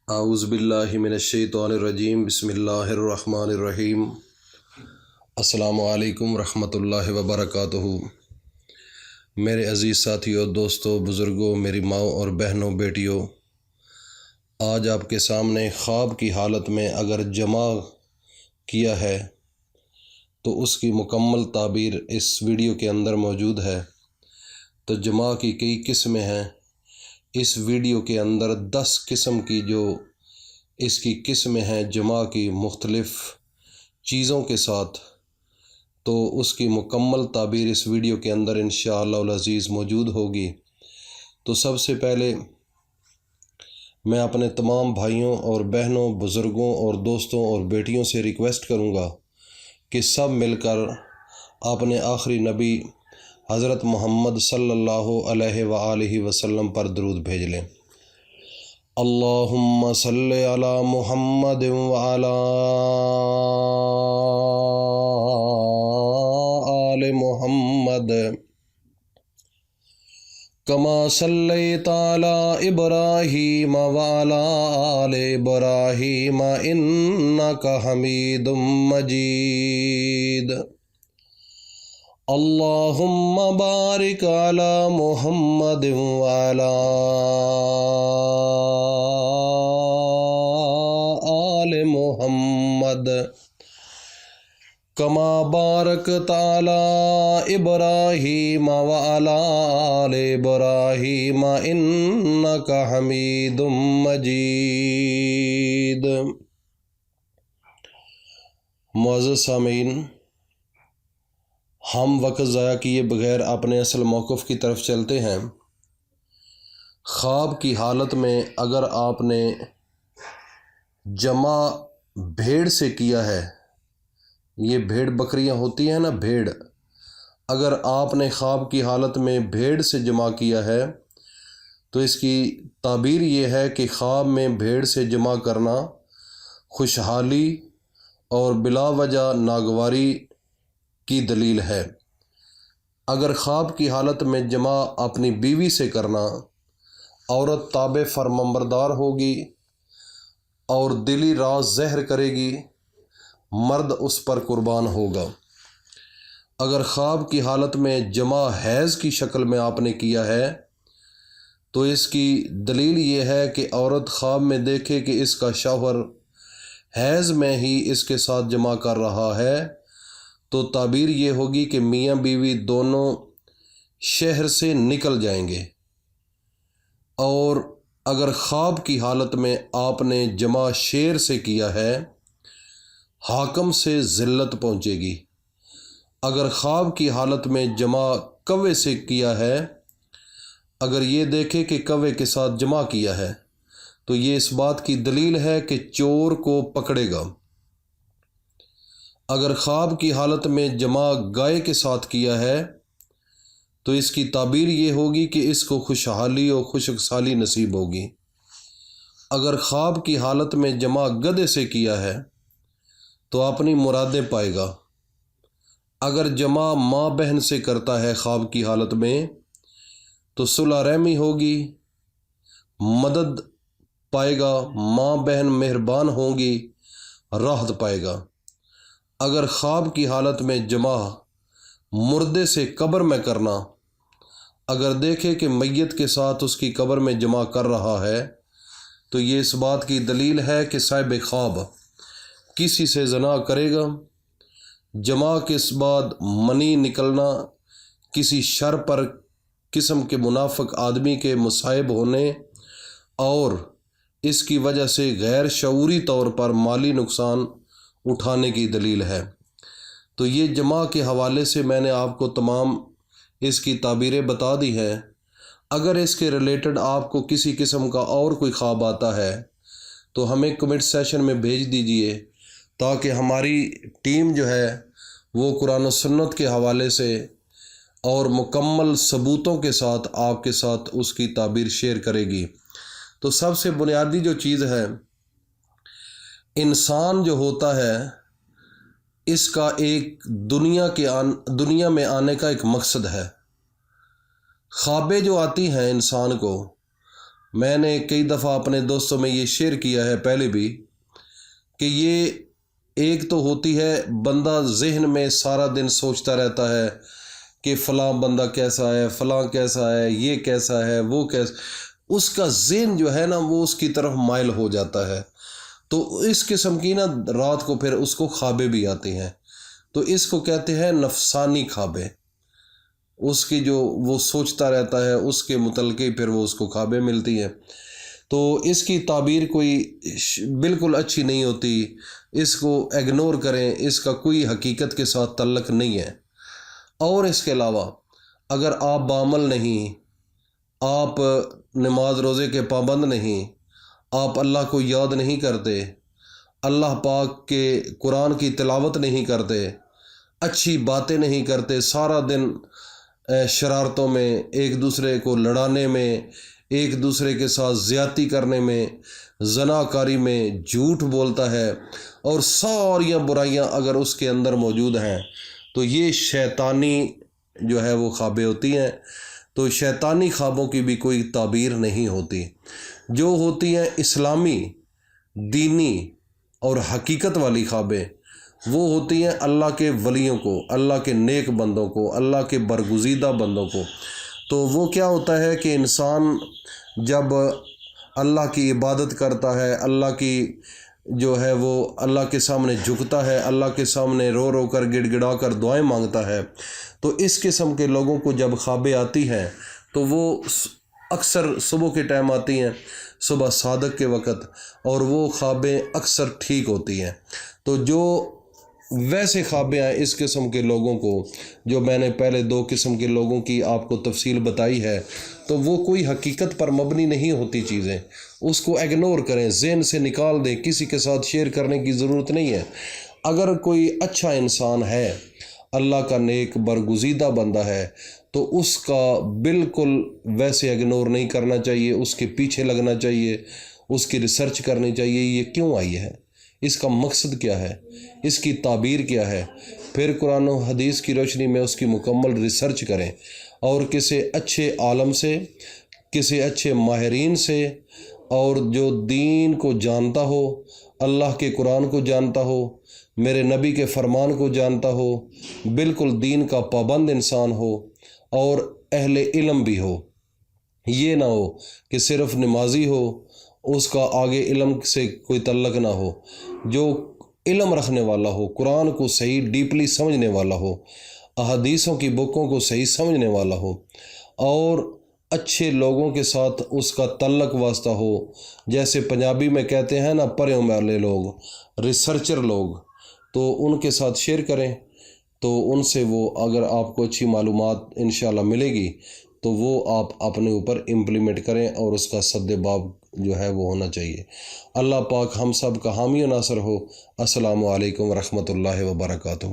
اعوذ باللہ من الشیطان الرجیم، بسم اللہ الرحمن الرحیم۔ السلام علیکم ورحمۃ اللہ وبرکاتہ۔ میرے عزیز ساتھیوں، دوستوں، بزرگوں، میری ماؤں اور بہنوں، بیٹیوں، آج آپ کے سامنے خواب کی حالت میں اگر جمع کیا ہے تو اس کی مکمل تعبیر اس ویڈیو کے اندر موجود ہے۔ تو جمع کی کئی قسمیں ہیں، اس ویڈیو کے اندر 10 قسم کی جو اس کی قسمیں ہیں جمع کی مختلف چیزوں کے ساتھ، تو اس کی مکمل تعبیر اس ویڈیو کے اندر انشاءاللہ العزیز موجود ہوگی۔ تو سب سے پہلے میں اپنے تمام بھائیوں اور بہنوں، بزرگوں اور دوستوں اور بیٹیوں سے ریکویسٹ کروں گا کہ سب مل کر اپنے آخری نبی حضرت محمد صلی اللہ علیہ وآلہ وسلم پر درود بھیج لیں۔ اللہم صلی علی محمد وعلی آل محمد کما صلیت علی ابراہیم وعلی آل ابراہیم انک حمید مجید۔ اللہم بارک علی محمد وعلی آل محمد کما بارکت علی ابراہیم وعلی آل ابراہیم انک حمید مجید۔ معزز سامعین، ہم وقت ضائع کیے بغیر اپنے اصل موقف کی طرف چلتے ہیں۔ خواب کی حالت میں اگر آپ نے جمع بھیڑ سے کیا ہے، یہ بھیڑ بکریاں ہوتی ہیں نا، بھیڑ، اگر آپ نے خواب کی حالت میں بھیڑ سے جمع کیا ہے تو اس کی تعبیر یہ ہے کہ خواب میں بھیڑ سے جمع کرنا خوشحالی اور بلا وجہ ناگواری کی دلیل ہے۔ اگر خواب کی حالت میں جمع اپنی بیوی سے کرنا، عورت تابع فرمانبردار ہوگی اور دلی راز ظاہر کرے گی، مرد اس پر قربان ہوگا۔ اگر خواب کی حالت میں جمع حیض کی شکل میں آپ نے کیا ہے تو اس کی دلیل یہ ہے کہ عورت خواب میں دیکھے کہ اس کا شوہر حیض میں ہی اس کے ساتھ جمع کر رہا ہے، تو تعبیر یہ ہوگی کہ میاں بیوی دونوں شہر سے نکل جائیں گے۔ اور اگر خواب کی حالت میں آپ نے جمع شیر سے کیا ہے، حاکم سے ذلت پہنچے گی۔ اگر خواب کی حالت میں جمع کوے سے کیا ہے، اگر یہ دیکھے کہ کوے کے ساتھ جمع کیا ہے تو یہ اس بات کی دلیل ہے کہ چور کو پکڑے گا۔ اگر خواب کی حالت میں جمع گائے کے ساتھ کیا ہے تو اس کی تعبیر یہ ہوگی کہ اس کو خوشحالی اور خوشحالی نصیب ہوگی۔ اگر خواب کی حالت میں جمع گدھے سے کیا ہے تو اپنی مرادیں پائے گا۔ اگر جمع ماں بہن سے کرتا ہے خواب کی حالت میں تو صلح رحمی ہوگی، مدد پائے گا، ماں بہن مہربان ہوں گی، راحت پائے گا۔ اگر خواب کی حالت میں جمع مردے سے قبر میں کرنا، اگر دیکھے کہ میت کے ساتھ اس کی قبر میں جمع کر رہا ہے تو یہ اس بات کی دلیل ہے کہ صاحب خواب کسی سے زنا کرے گا۔ جمع کے بعد منی نکلنا کسی شر پر قسم کے منافق آدمی کے مصائب ہونے اور اس کی وجہ سے غیر شعوری طور پر مالی نقصان اٹھانے کی دلیل ہے۔ تو یہ جمع کے حوالے سے میں نے آپ کو تمام اس کی تعبیریں بتا دی ہیں۔ اگر اس کے ریلیٹڈ آپ کو کسی قسم کا اور کوئی خواب آتا ہے تو ہمیں کمنٹ سیشن میں بھیج دیجئے تاکہ ہماری ٹیم جو ہے وہ قرآن و سنت کے حوالے سے اور مکمل ثبوتوں کے ساتھ آپ کے ساتھ اس کی تعبیر شیئر کرے گی۔ تو سب سے بنیادی جو چیز ہے، انسان جو ہوتا ہے اس کا ایک دنیا میں آنے کا ایک مقصد ہے۔ خوابیں جو آتی ہیں انسان کو میں نے کئی دفعہ اپنے دوستوں میں یہ شیئر کیا ہے پہلے بھی کہ یہ ایک تو ہوتی ہے بندہ ذہن میں سارا دن سوچتا رہتا ہے کہ فلاں بندہ کیسا ہے، فلاں کیسا ہے، یہ کیسا ہے، وہ کیسا، اس کا ذہن جو ہے نا وہ اس کی طرف مائل ہو جاتا ہے۔ تو اس قسم کی نا رات کو پھر اس کو خوابیں بھی آتی ہیں، تو اس کو کہتے ہیں نفسانی خوابیں۔ اس کی جو وہ سوچتا رہتا ہے اس کے متعلق پھر وہ اس کو خوابیں ملتی ہیں۔ تو اس کی تعبیر کوئی بالکل اچھی نہیں ہوتی، اس کو اگنور کریں، اس کا کوئی حقیقت کے ساتھ تعلق نہیں ہے۔ اور اس کے علاوہ اگر آپ بعمل نہیں، آپ نماز روزے کے پابند نہیں، آپ اللہ کو یاد نہیں کرتے، اللہ پاک کے قرآن کی تلاوت نہیں کرتے، اچھی باتیں نہیں کرتے، سارا دن شرارتوں میں، ایک دوسرے کو لڑانے میں، ایک دوسرے کے ساتھ زیادتی کرنے میں، زناکاری میں، جھوٹ بولتا ہے، اور ساریاں برائیاں اگر اس کے اندر موجود ہیں تو یہ شیطانی جو ہے وہ خوابیں ہوتی ہیں۔ تو شیطانی خوابوں کی بھی کوئی تعبیر نہیں ہوتی۔ جو ہوتی ہیں اسلامی، دینی اور حقیقت والی خوابیں، وہ ہوتی ہیں اللہ کے ولیوں کو، اللہ کے نیک بندوں کو، اللہ کے برگزیدہ بندوں کو۔ تو وہ کیا ہوتا ہے کہ انسان جب اللہ کی عبادت کرتا ہے، اللہ کی جو ہے وہ اللہ کے سامنے جھکتا ہے، اللہ کے سامنے رو رو کر گڑ گڑا کر دعائیں مانگتا ہے، تو اس قسم کے لوگوں کو جب خوابیں آتی ہیں تو وہ اکثر صبح کے ٹائم آتی ہیں، صبح صادق کے وقت، اور وہ خوابیں اکثر ٹھیک ہوتی ہیں۔ تو جو ویسے خوابیں ہیں اس قسم کے لوگوں کو، جو میں نے پہلے 2 قسم کے لوگوں کی آپ کو تفصیل بتائی ہے، تو وہ کوئی حقیقت پر مبنی نہیں ہوتی چیزیں، اس کو اگنور کریں، ذہن سے نکال دیں، کسی کے ساتھ شیئر کرنے کی ضرورت نہیں ہے۔ اگر کوئی اچھا انسان ہے، اللہ کا نیک برگزیدہ بندہ ہے، تو اس کا بالکل ویسے اگنور نہیں کرنا چاہیے، اس کے پیچھے لگنا چاہیے، اس کی ریسرچ کرنی چاہیے، یہ کیوں آئی ہے، اس کا مقصد کیا ہے، اس کی تعبیر کیا ہے، پھر قرآن و حدیث کی روشنی میں اس کی مکمل ریسرچ کریں، اور کسی اچھے عالم سے، کسی اچھے ماہرین سے، اور جو دین کو جانتا ہو، اللہ کے قرآن کو جانتا ہو، میرے نبی کے فرمان کو جانتا ہو، بالکل دین کا پابند انسان ہو، اور اہل علم بھی ہو۔ یہ نہ ہو کہ صرف نمازی ہو، اس کا آگے علم سے کوئی تعلق نہ ہو، جو علم رکھنے والا ہو، قرآن کو صحیح ڈیپلی سمجھنے والا ہو، احادیثوں کی بکوں کو صحیح سمجھنے والا ہو، اور اچھے لوگوں کے ساتھ اس کا تعلق واسطہ ہو، جیسے پنجابی میں کہتے ہیں نا پڑھے والے لوگ، ریسرچر لوگ، تو ان کے ساتھ شیئر کریں، تو ان سے وہ اگر آپ کو اچھی معلومات انشاءاللہ ملے گی تو وہ آپ اپنے اوپر امپلیمنٹ کریں، اور اس کا سد باب جو ہے وہ ہونا چاہیے۔ اللہ پاک ہم سب کا حامی و ناصر ہو۔ السلام علیکم ورحمۃ اللہ وبرکاتہ۔